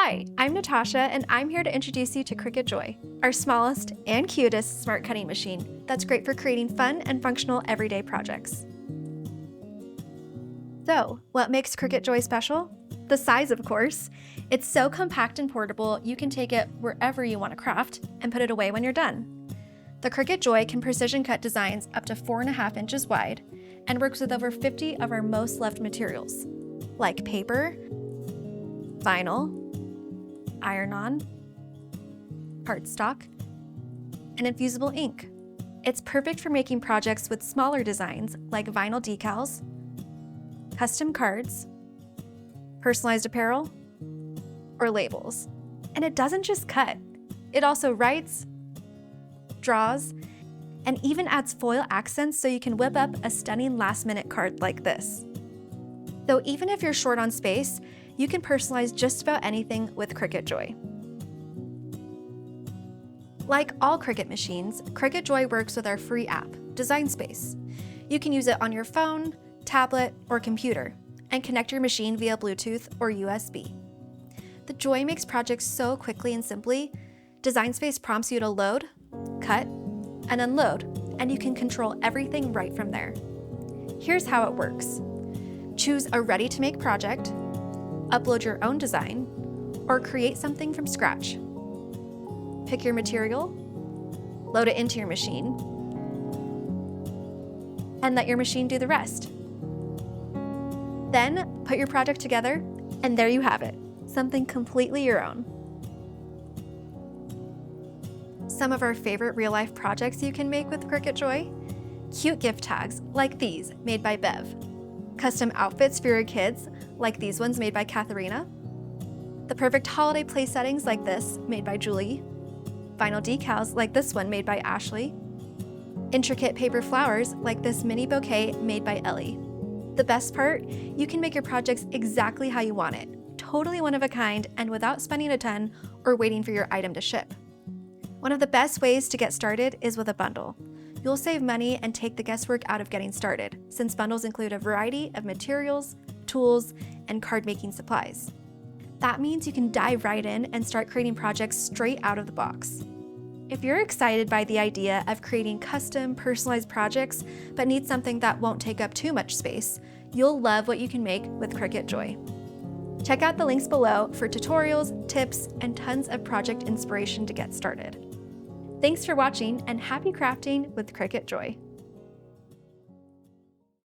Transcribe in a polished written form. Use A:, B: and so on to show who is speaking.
A: Hi, I'm Natasha, and I'm here to introduce you to Cricut Joy, our smallest and cutest smart cutting machine that's great for creating fun and functional everyday projects. So, what makes Cricut Joy special? The size, of course. It's so compact and portable, you can take it wherever you want to craft and put it away when you're done. The Cricut Joy can precision cut designs up to 4.5 inches wide and works with over 50 of our most loved materials, like paper, vinyl, iron-on, cardstock, and infusible ink. It's perfect for making projects with smaller designs like vinyl decals, custom cards, personalized apparel, or labels. And it doesn't just cut. It also writes, draws, and even adds foil accents so you can whip up a stunning last-minute card like this. So even if you're short on space, you can personalize just about anything with Cricut Joy. Like all Cricut machines, Cricut Joy works with our free app, Design Space. You can use it on your phone, tablet, or computer, and connect your machine via Bluetooth or USB. The Joy makes projects so quickly and simply. Design Space prompts you to load, cut, and unload, and you can control everything right from there. Here's how it works. Choose a ready-to-make project, upload your own design, or create something from scratch. Pick your material, load it into your machine, and let your machine do the rest. Then put your project together, and there you have it, something completely your own. Some of our favorite real-life projects you can make with Cricut Joy: cute gift tags like these made by Bev, custom outfits for your kids like these ones made by Katharina, the perfect holiday place settings like this made by Julie, vinyl decals like this one made by Ashley, intricate paper flowers like this mini bouquet made by Ellie. The best part, you can make your projects exactly how you want it, totally one of a kind and without spending a ton or waiting for your item to ship. One of the best ways to get started is with a bundle. You'll save money and take the guesswork out of getting started, since bundles include a variety of materials, tools, and card-making supplies. That means you can dive right in and start creating projects straight out of the box. If you're excited by the idea of creating custom, personalized projects, but need something that won't take up too much space, you'll love what you can make with Cricut Joy. Check out the links below for tutorials, tips, and tons of project inspiration to get started. Thanks for watching, and happy crafting with Cricut Joy.